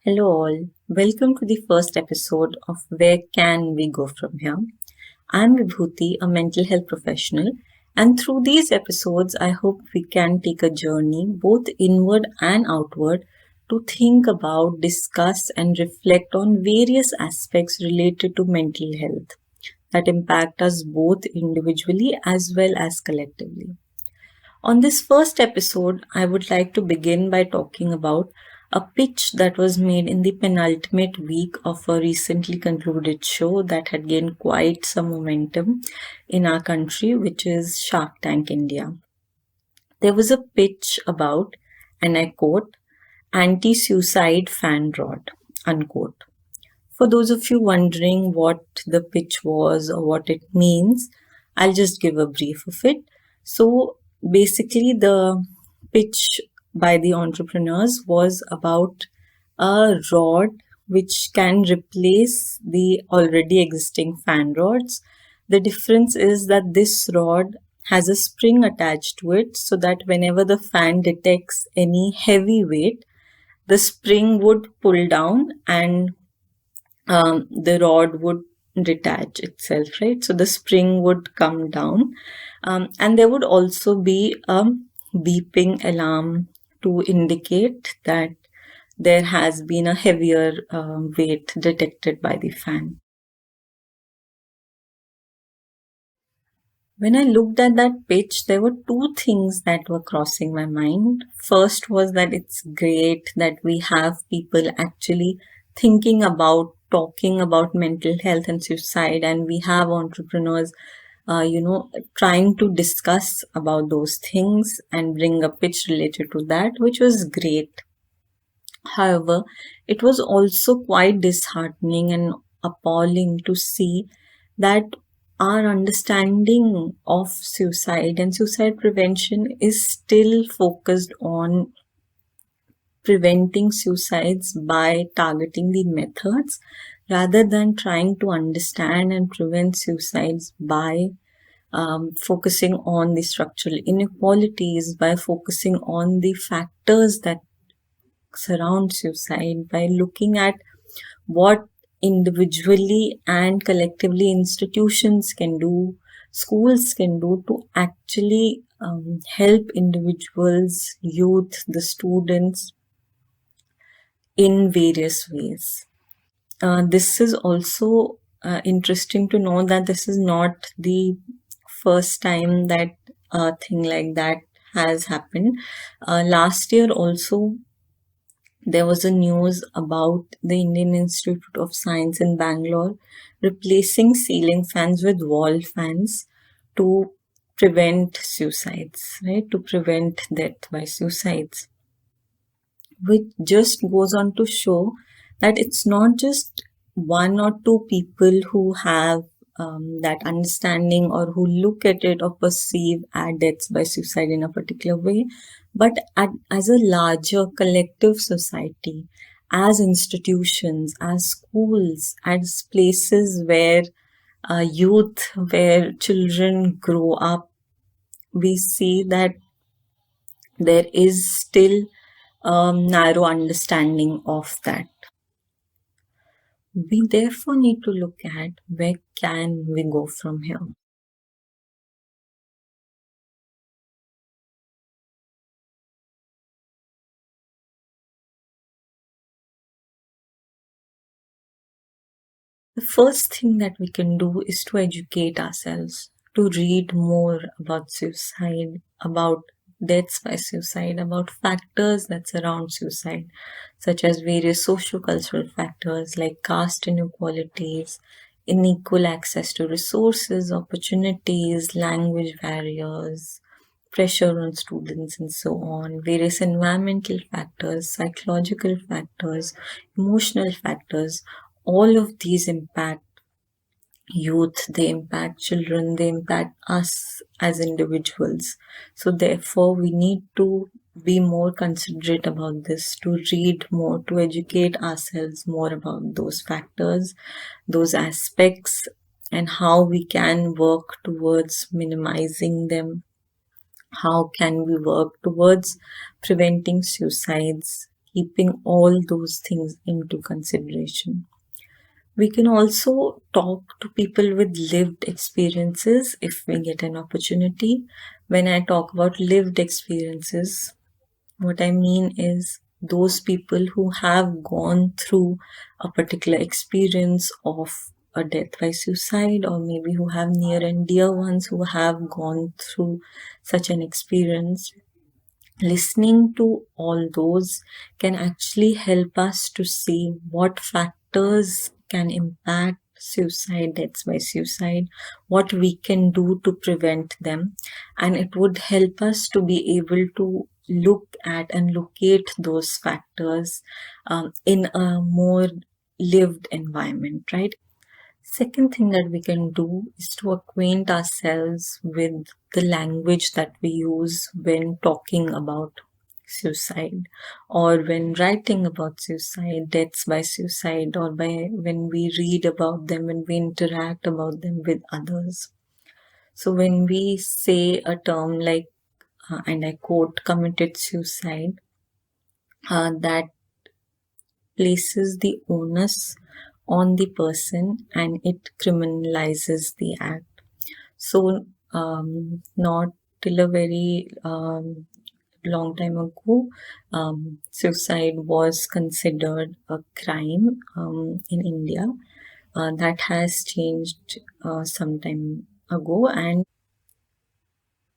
Hello, all. Welcome to the first episode of Where Can We Go From Here? I'm Vibhuti, a mental health professional, and through these episodes, I hope we can take a journey, both inward and outward, to think about, discuss, and reflect on various aspects related to mental health that impact us both individually as well as collectively. On this first episode, I would like to begin by talking about a pitch that was made in the penultimate week of a recently concluded show that had gained quite some momentum in our country, which is Shark Tank India. There was a pitch about, and I quote, anti suicide fan rod, unquote. For those of you wondering what the pitch was or what it means, I'll just give a brief of it. So, basically, the pitch by the entrepreneurs was about a rod which can replace the already existing fan rods. The difference is that this rod has a spring attached to it so that whenever the fan detects any heavy weight, the spring would pull down and the rod would detach itself, right? So the spring would come down, and there would also be a beeping alarm to indicate that there has been a heavier weight detected by the fan. When I looked at that pitch, there were two things that were crossing my mind. First was that it's great that we have people actually thinking about talking about mental health and suicide, and we have entrepreneurs, trying to discuss about those things and bring a pitch related to that, which was great. However, it was also quite disheartening and appalling to see that our understanding of suicide and suicide prevention is still focused on preventing suicides by targeting the methods rather than trying to understand and prevent suicides by focusing on the structural inequalities, by focusing on the factors that surround suicide, by looking at what individually and collectively institutions can do, schools can do to actually help individuals, youth, the students in various ways. This is also interesting to know that this is not the first time that a thing like that has happened. Last year also, there was a news about the Indian Institute of Science in Bangalore replacing ceiling fans with wall fans to prevent suicides, right? To prevent death by suicides, which just goes on to show that it's not just one or two people who have that understanding or who look at it or perceive our deaths by suicide in a particular way, but as a larger collective society, as institutions, as schools, as places where youth, where children grow up, we see that there is still narrow understanding of that. We therefore need to look at where can we go from here. The first thing that we can do is to educate ourselves, to read more about suicide, about deaths by suicide, about factors that surround suicide, such as various socio-cultural factors like caste inequalities, unequal access to resources, opportunities, language barriers, pressure on students, and so on, various environmental factors, psychological factors, emotional factors. All of these impact youth, they impact children, they impact us as individuals. So, therefore, we need to be more considerate about this, to read more, to educate ourselves more about those factors, those aspects, and how we can work towards minimizing them. How can we work towards preventing suicides keeping all those things into consideration. We can also talk to people with lived experiences if we get an opportunity. When I talk about lived experiences, what I mean is those people who have gone through a particular experience of a death by suicide, or maybe who have near and dear ones who have gone through such an experience. Listening to all those can actually help us to see what factors can impact suicide, deaths by suicide, what we can do to prevent them, and it would help us to be able to look at and locate those factors in a more lived environment, right? Second thing that we can do is to acquaint ourselves with the language that we use when talking about suicide, or when writing about suicide, deaths by suicide, or by when we read about them, when we interact about them with others. So when we say a term like, and I quote, committed suicide, that places the onus on the person and it criminalizes the act. So, not till a very long time ago, suicide was considered a crime in India. That has changed some time ago, and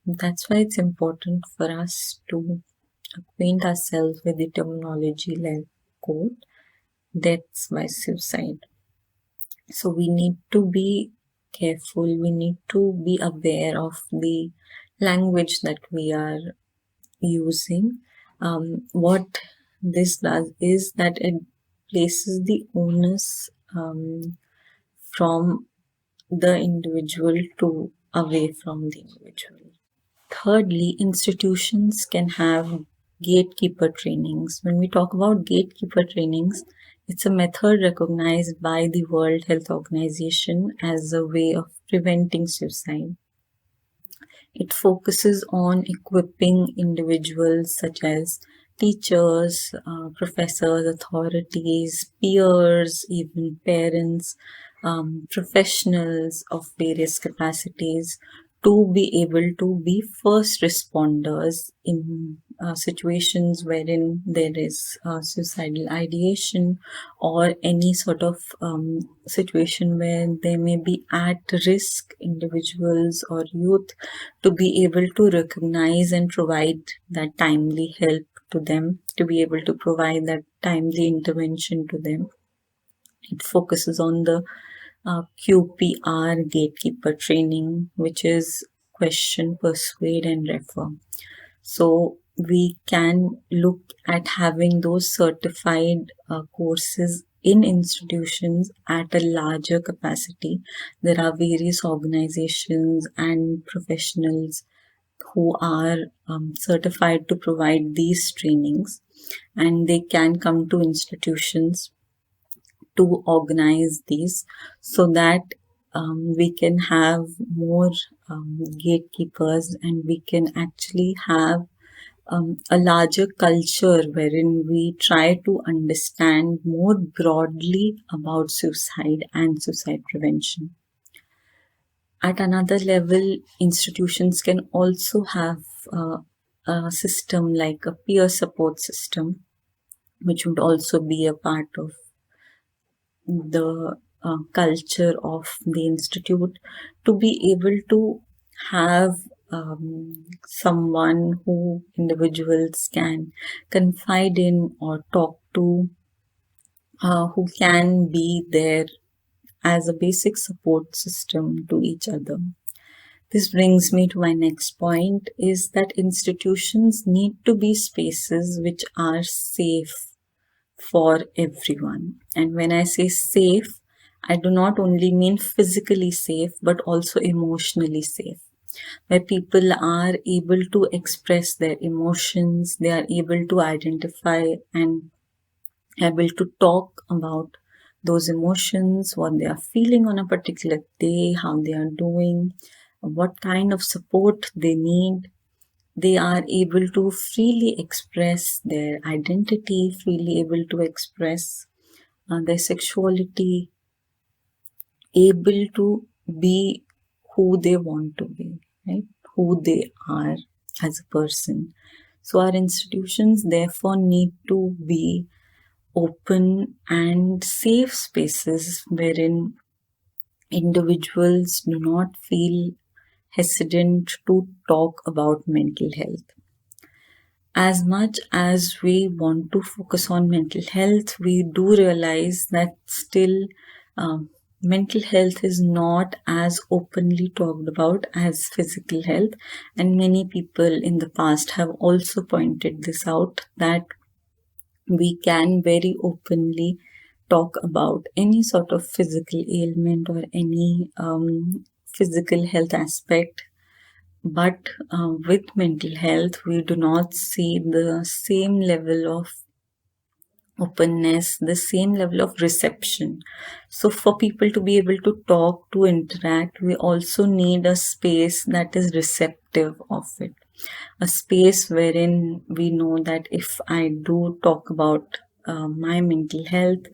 that's why it's important for us to acquaint ourselves with the terminology like quote, deaths by suicide. So we need to be careful, we need to be aware of the language that we are using. What this does is that it places the onus from the individual to away from the individual. Thirdly, institutions can have gatekeeper trainings. When we talk about gatekeeper trainings, it's a method recognized by the World Health Organization as a way of preventing suicide. It focuses on equipping individuals such as teachers, professors, authorities, peers, even parents, professionals of various capacities to be able to be first responders in situations wherein there is suicidal ideation, or any sort of situation where there may be at risk individuals or youth, to be able to recognize and provide that timely help to them, to be able to provide that timely intervention to them. It focuses on the QPR gatekeeper training, which is question, persuade, and refer. So we can look at having those certified courses in institutions at a larger capacity. There are various organizations and professionals who are certified to provide these trainings, and they can come to institutions to organize these, so that we can have more gatekeepers, and we can actually have a larger culture wherein we try to understand more broadly about suicide and suicide prevention. At another level, institutions can also have a system like a peer support system, which would also be a part of the culture of the institute, to be able to have someone who individuals can confide in or talk to, who can be there as a basic support system to each other. This brings me to my next point, is that institutions need to be spaces which are safe for everyone. And when I say safe, I do not only mean physically safe, but also emotionally safe, where people are able to express their emotions, they are able to identify and able to talk about those emotions, what they are feeling on a particular day, how they are doing, what kind of support they need. They are able to freely express their identity, freely able to express their sexuality, able to be who they want to be, right? Who they are as a person. So, our institutions therefore need to be open and safe spaces wherein individuals do not feel hesitant to talk about mental health. As much as we want to focus on mental health, we do realize that still mental health is not as openly talked about as physical health. And many people in the past have also pointed this out, that we can very openly talk about any sort of physical ailment or any physical health aspect, but with mental health, we do not see the same level of openness, the same level of reception. So, for people to be able to talk, to interact, we also need a space that is receptive of it. A space wherein we know that if I do talk about my mental health,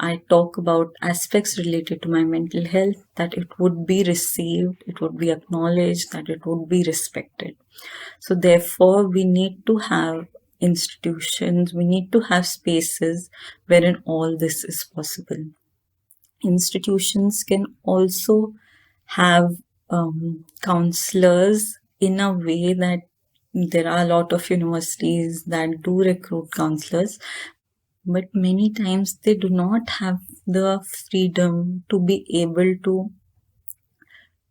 I talk about aspects related to my mental health, that it would be received, it would be acknowledged, that it would be respected. So, therefore, we need to have institutions, we need to have spaces wherein all this is possible. Institutions can also have counselors in a way that there are a lot of universities that do recruit counselors, but many times they do not have the freedom to be able to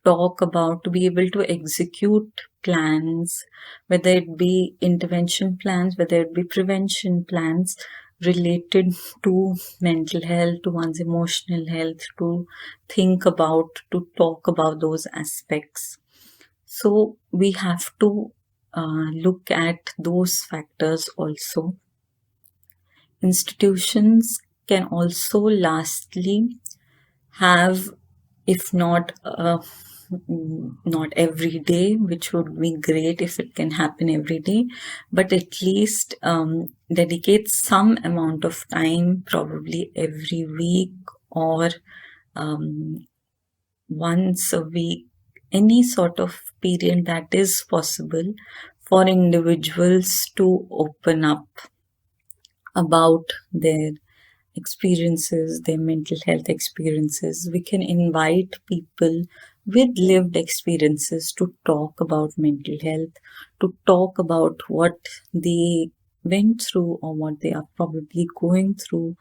talk about, to be able to execute plans, whether it be intervention plans, whether it be prevention plans related to mental health, to one's emotional health, to think about, to talk about those aspects. So we have to look at those factors also. Institutions can also, lastly, have, if not not every day, which would be great if it can happen every day, but at least dedicate some amount of time, probably every week or once a week, any sort of period that is possible for individuals to open up about their experiences, their mental health experiences. We can invite people with lived experiences to talk about mental health, to talk about what they went through or what they are probably going through,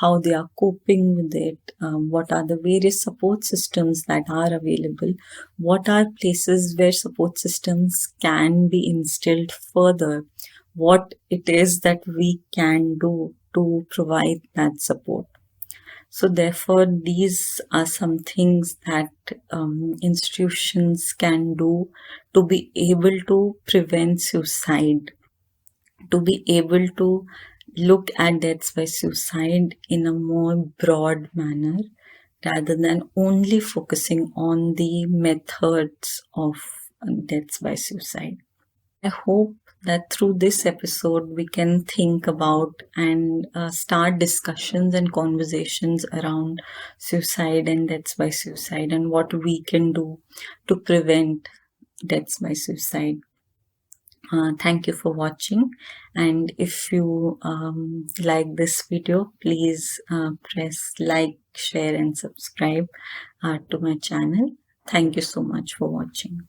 how they are coping with it, what are the various support systems that are available, what are places where support systems can be instilled further, what it is that we can do to provide that support. So, therefore, these are some things that institutions can do to be able to prevent suicide, to be able to look at deaths by suicide in a more broad manner rather than only focusing on the methods of deaths by suicide. I hope that through this episode we can think about and start discussions and conversations around suicide and deaths by suicide and what we can do to prevent deaths by suicide. Thank you for watching, and if you like this video, please press like, share and subscribe to my channel. Thank you so much for watching.